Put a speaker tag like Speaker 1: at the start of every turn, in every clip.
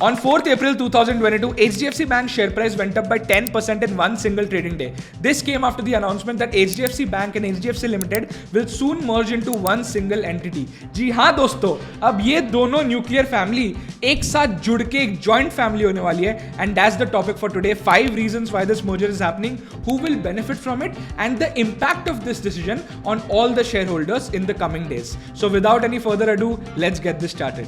Speaker 1: On 4th April 2022, HDFC Bank share price went up by 10% in one single trading day. This came after the announcement that HDFC Bank and HDFC Limited will soon merge into one single entity. जी हाँ दोस्तों, अब ये दोनों nuclear family एक साथ जुड़ के एक जॉइंट फैमिली होने वाली है. And that's the topic for today. 5 reasons why this merger is happening, who will benefit from it, and the impact of this decision on all the shareholders in the coming days. So without any further ado, let's get this started.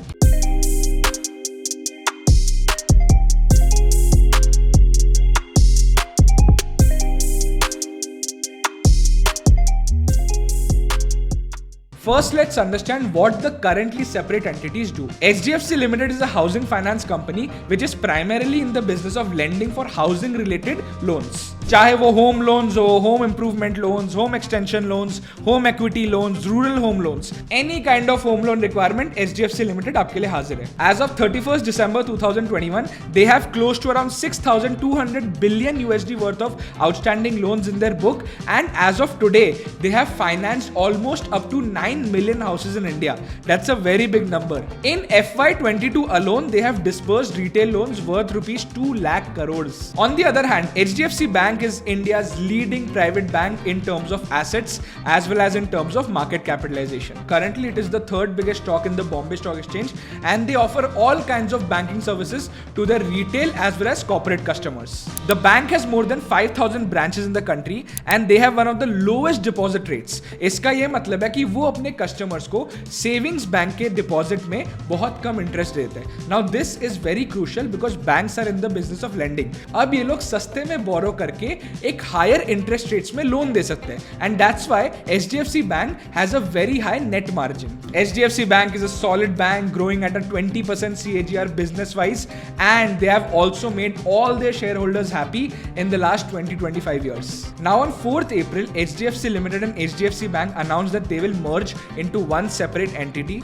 Speaker 1: First, let's understand what the currently separate entities do. HDFC Limited is a housing finance company which is primarily in the business of lending for housing related loans. चाहे वो home loans हो, home improvement loans, home extension loans, home equity loans, rural home loans, any kind of home loan requirement HDFC Limited आपके लिए हाजिर है. As of 31st December 2021, they have close to around 6,200 billion USD worth of outstanding loans in their book, and as of today, they have financed almost up to 9 million houses in India. That's a very big number. In FY22 alone, they have disbursed retail loans worth rupees 2 lakh crores. On the other hand, HDFC Bank is India's leading private bank in terms of assets as well as in terms of market capitalization. Currently, it is the third biggest stock in the Bombay Stock Exchange, and they offer all kinds of banking services to their retail as well as corporate customers. The bank has more than 5,000 branches in the country, and they have one of the lowest deposit rates. इसका ये मतलब है कि वो अपने customers को savings bank के deposit में बहुत कम इंटरेस्ट देते हैं. Now this is very crucial because banks are in the business of lending. अब ये लोग सस्ते में बोरो करके एक हायर इंटरेस्ट रेट्स में लोन दे सकते हैं, and that's why HDFC bank has a very high net margin. HDFC bank is a solid bank growing at a 20% CAGR business wise, and they have also made all their shareholders happy in the last 20-25 years. Now on 4th April, HDFC Limited and HDFC Bank announced that they will merge into one separate entity.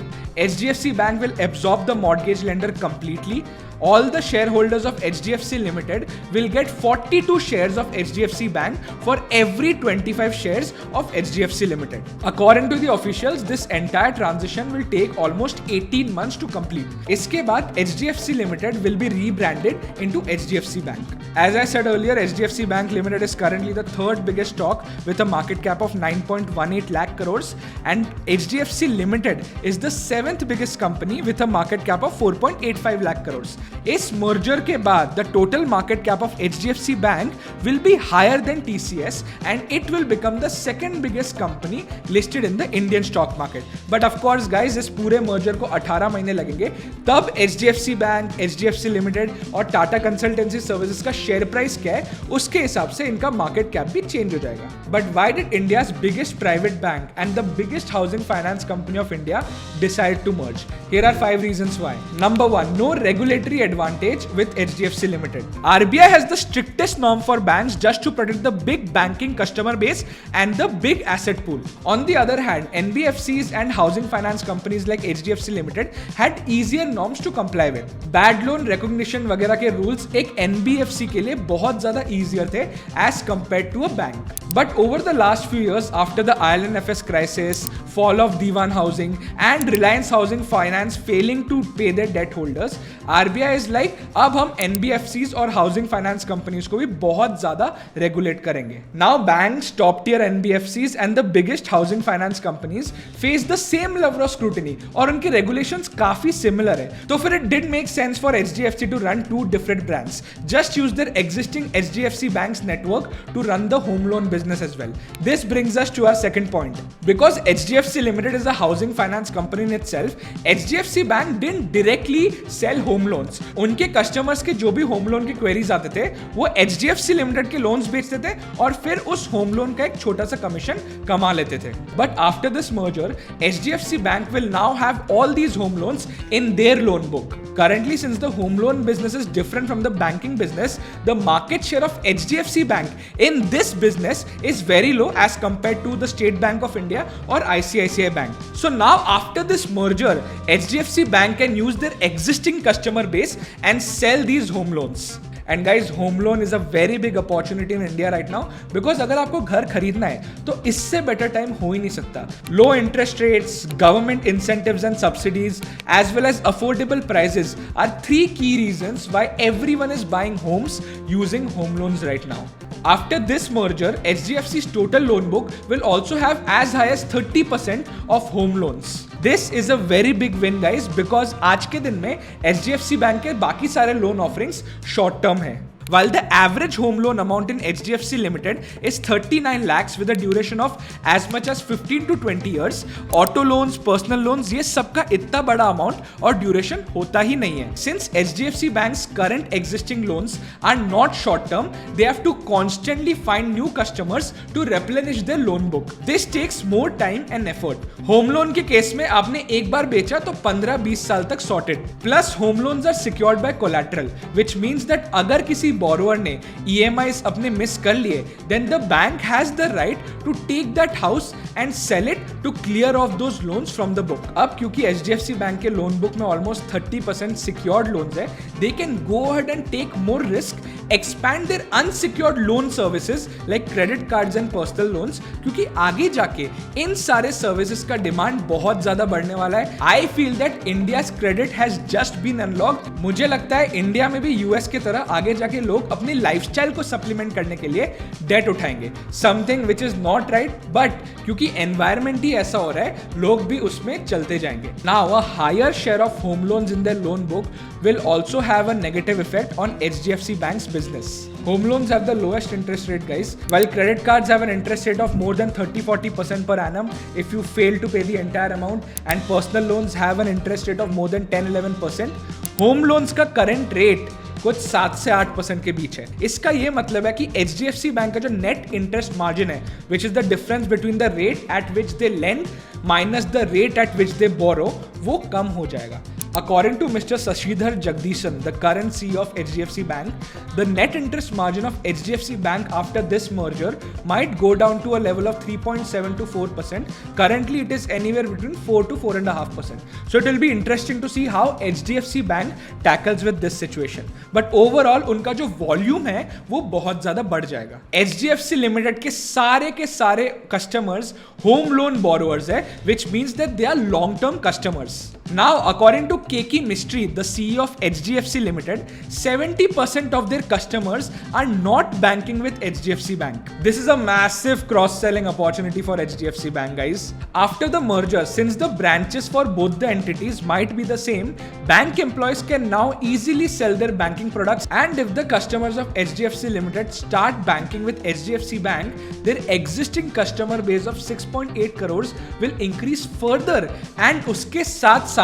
Speaker 1: HDFC Bank will absorb the mortgage lender completely. All the shareholders of HDFC Limited will get 42 shares of HDFC Bank for every 25 shares of HDFC Limited. According to the officials, this entire transition will take almost 18 months to complete. इसके बाद HDFC Limited will be rebranded into HDFC Bank. As I said earlier, HDFC Bank Limited is currently the third biggest stock with a market cap of 9.18 lakh crores, and HDFC Limited is the 7th biggest company with a market cap of 4.85 lakh crores. इस merger के बाद the total market cap of HDFC bank will be higher than TCS, and it will become the second biggest company listed in the Indian stock market. But of course guys, इस पूरे merger को 18 महीने लगेंगे, तब HDFC bank, HDFC limited और Tata consultancy services का share price क्या है, उसके हिसाब से इनका मार्केट कैप भी चेंज हो जाएगा. But why did India's biggest private bank and the biggest housing finance company of India decide to merge? Here are 5 reasons why. Number 1, no regulatory advantage with HDFC Limited. RBI has the strictest norm for banks just to protect the big banking customer base and the big asset pool. On the other hand, NBFCs and housing finance companies like HDFC Limited had easier norms to comply with. Bad loan recognition वगैरह के rules एक NBFC के लिए बहुत ज़्यादा easier थे as compared to a bank. But over the last few years, after the IL&FS crisis, fall of Dewan Housing, and Reliance Housing Finance failing to pay their debt holders, RBI is like, अब हम NBFCs और housing finance companies को भी बहुत ज़्यादा regulate करेंगे. Now banks, top tier NBFCs and the biggest housing finance companies face the same level of scrutiny, और उनके regulations काफी similar है. तो फिर it did make sense for HDFC to run 2 different brands. Just use their existing HDFC Bank's network to run the home loan business as well. This brings us to our second point. Because HDFC Limited is a housing finance company in itself, HDFC Bank didn't directly sell home loans. उनके customers के जो भी home loan की queries आते थे, वो HDFC Limited के loans बेचते थे और फिर उस home loan का एक छोटा सा commission कमा लेते थे. But after this merger, HDFC Bank will now have all these home loans in their loan book. Currently, since the home loan business is different from the banking business, the market share of HDFC Bank in this business is very low as compared to the State Bank of India or ICICI Bank. So now after this merger, HDFC Bank can use their existing customer base and sell these home loans. And guys home loan is a very big opportunity in India right now, because अगर आपको घर खरीदना है तो इससे better time हो ही नहीं सकता. लो interest rates, government incentives and subsidies as well as affordable prices are 3 key reasons why everyone is buying homes using home loans right now. After this merger, HDFC's total loan book will also have as high as 30% of home loans. This is a very big win guys, because आज के दिन में HDFC bank के बाकी सारे loan offerings short term है. While the average home loan amount in HDFC Limited is 39 lakhs with a duration of as much as 15 to 20 years, auto loans, personal loans, ये सबका इतना बड़ा amount और duration होता ही नहीं है. Since HDFC Bank's current existing loans are not short term, they have to constantly find new customers to replenish their loan book. This takes more time and effort. Home loan के case में आपने एक बार बेचा तो 15-20 साल तक sorted. Plus home loans are secured by collateral, which means that अगर किसी borrower ने EMIs अपने मिस कर लिए, then the bank has the right to take that house and sell it to clear off those loans from the book. अब क्योंकि HDFC bank के loan book में almost 30% secured loans है, they can go ahead and take more risk, expand their unsecured loan services like credit cards and personal loans, क्योंकि आगे जाके इन सारे services का डिमांड बहुत ज्यादा बढ़ने वाला है. I feel that India's credit has just been unlocked. मुझे लगता है इंडिया में भी यूएस की तरह आगे जाके लोग अपनी लाइफस्टाइल को सप्लीमेंट करने के लिए डेट उठाएंगे. Something which is not right, but क्योंकि एनवायरमेंट ही ऐसा हो रहा है, लोग भी उसमें चलते जाएंगे. Now a higher share of home loans in their loan book will also have a negative effect on HDFC Bank's business. Home loans have the lowest interest rate guys, while credit cards have an interest rate of more than 30-40% per annum if you fail to pay the entire amount, and personal loans have an interest rate of more than 10-11%. Home loans का current rate कुछ 7 से 8% के बीच है. इसका ये मतलब है कि HDFC बैंक का जो नेट इंटरेस्ट मार्जिन है, which is the difference between the rate at which they lend minus the rate at which they borrow, वो कम हो जाएगा. According to Mr. Sashidhar Jagdishan, the current CEO of HDFC Bank, the net interest margin of HDFC Bank after this merger might go down to a level of 3.7 to 4%. Currently, it is anywhere between 4 to 4.5%. So it will be interesting to see how HDFC Bank tackles with this situation. But overall, उनका जो volume है वो बहुत ज़्यादा बढ़ जाएगा. HDFC Limited के सारे customers home loan borrowers है, which means that they are long-term customers. Now, according to Keki Mistry, the CEO of HDFC Limited, 70% of their customers are not banking with HDFC Bank. This is a massive cross-selling opportunity for HDFC Bank, guys. After the merger, since the branches for both the entities might be the same, bank employees can now easily sell their banking products. And if the customers of HDFC Limited start banking with HDFC Bank, their existing customer base of 6.8 crores will increase further. And उसके साथ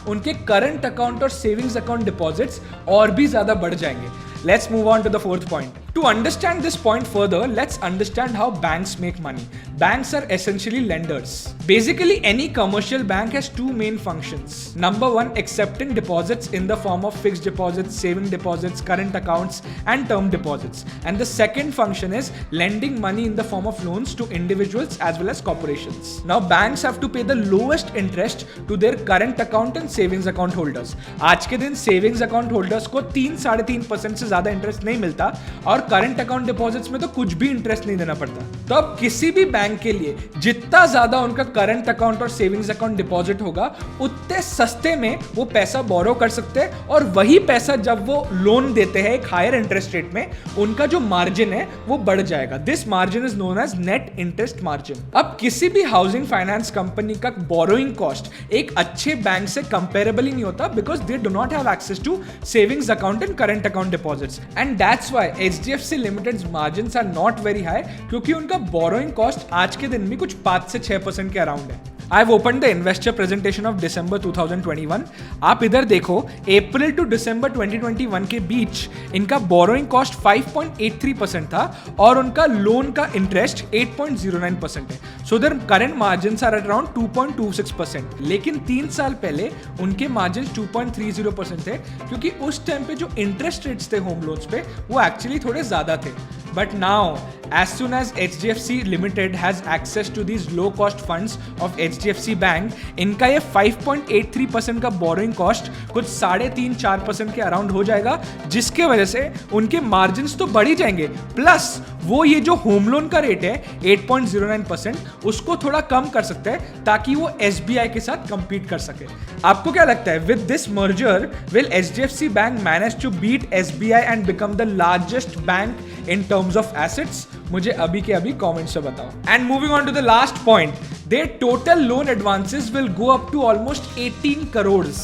Speaker 1: उनके current account और savings account deposits और भी ज्यादा बढ़ जाएंगे. Let's move on to the fourth point. To understand this point further, let's understand how banks make money. Banks are essentially lenders. Basically, any commercial bank has two main functions. Number one, accepting deposits in the form of fixed deposits, saving deposits, current accounts, and term deposits. And the second function is lending money in the form of loans to individuals as well as corporations. Now, banks have to pay the lowest interest to their current account and savings account holders. आज के दिन savings account holders को 3-3.5% से ज्यादा interest नहीं मिलता, और current account deposits में तो कुछ भी इंटरेस्ट नहीं देना पड़ता. तो अब किसी भी बैंक के लिए जितना ज्यादा उनका करंट अकाउंट और सेविंग्स अकाउंट डिपॉजिट होगा, उतने सस्ते में वो पैसा बोरो कर सकते हैं, और वही पैसा जब वो लोन देते हैं एक हायर इंटरेस्ट रेट में, उनका जो मार्जिन है वो बढ़ जाएगा. This margin is known as net interest margin. अब किसी भी हाउसिंग फाइनेंस कंपनी का बोरोइंग कॉस्ट एक अच्छे बैंक से कंपेरेबल ही नहीं होता, because they do not have access to savings account and current account deposits. And that's why HDFC Limited's margins are not very high, क्योंकि उनका borrowing cost आज के दिन में कुछ 5 से 6% के अराउंड है. I've opened the investor presentation of December 2021. आप इधर देखो, अप्रैल टू दिसंबर 2021 के बीच इनका बोरोइंग कॉस्ट 5.83% था, और उनका लोन का इंटरेस्ट 8.09% है. So their current margins are around 2.26%. लेकिन 3 साल पहले उनके मार्जिन 2.30% थे, क्योंकि उस टाइम पे जो इंटरेस्ट रेट्स थे होम लोन्स पे वो एक्चुअली थोड़े ज्यादा थे. But now, as soon as HDFC Limited has access to these low cost funds of HDFC Bank, इनका ये 5.83% का बोरोइंग कॉस्ट कुछ 3.5-4% के अराउंड हो जाएगा, जिसके वजह से उनके मार्जिन्स तो बढ़ ही जाएंगे, प्लस वो ये जो होम लोन का रेट है 8.09%, उसको थोड़ा कम कर सकते हैं ताकि वो SBI के साथ compete कर सके। आपको क्या लगता है, with this merger will HDFC bank manage to beat SBI and become the largest bank in terms of assets? मुझे अभी के अभी कमेंट्स से बताओ। And moving on to the last point, their total loan advances will go up to almost 18 crores.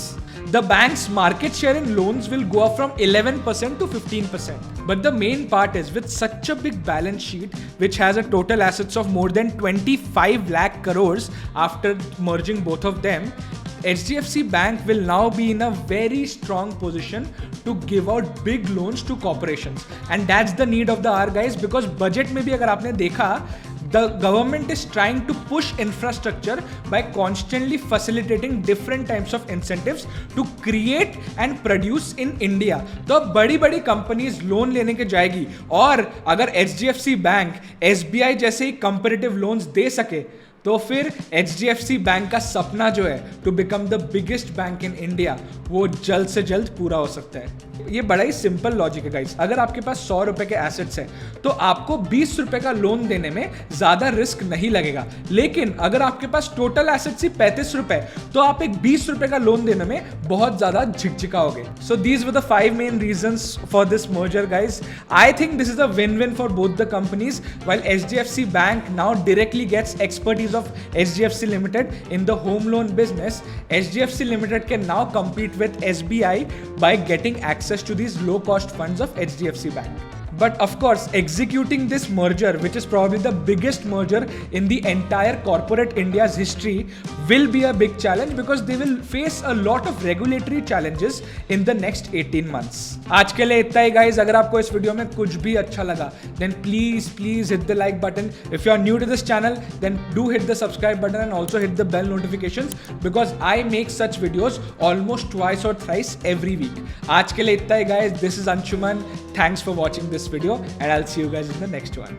Speaker 1: The bank's market share in loans will go up from 11% to 15%. But the main part is, with such a big balance sheet which has a total assets of more than 25 lakh crores after merging both of them, HDFC Bank will now be in a very strong position to give out big loans to corporations, and that's the need of the hour, guys, because budget में भी अगर आपने देखा, the government is trying to push infrastructure by constantly facilitating different types of incentives to create and produce in India. तो अब बड़ी बड़ी companies loan लेने के जाएगी, और अगर HDFC बैंक SBI जैसे ही कंपैरेटिव लोन्स दे सके तो फिर HDFC बैंक का सपना जो है to become the biggest bank in India, वो जल्द से जल्द पूरा हो सकता है। ये बड़ा ही सिंपल लॉजिक है गाइस। अगर आपके पास 100 रुपए के एसेट्स हैं तो आपको 20 रुपए का लोन देने में ज्यादा रिस्क नहीं लगेगा, लेकिन अगर आपके पास टोटल एसेट्स ही 35 रुपए तो आप एक 20 रुपए का लोन देने में बहुत ज्यादा झिकझिकाओगे। So these were the 5 main reasons for this merger, guys. I think this is a win win for both the companies. While HDFC bank now directly gets expertise of HDFC Limited in the home loan business, HDFC Limited can now compete with SBI by getting access to these low cost funds of HDFC Bank. But of course, executing this merger, which is probably the biggest merger in the entire corporate India's history, will be a big challenge because they will face a lot of regulatory challenges in the next 18 months. आज के लिए इतना ही guys। अगर आपको इस video में कुछ भी अच्छा लगा, then please hit the like button. If you are new to this channel, then do hit the subscribe button and also hit the bell notifications because I make such videos almost twice or thrice every week. आज के लिए इतना ही guys। This is Anshuman. Thanks for watching this video and I'll see you guys in the next one.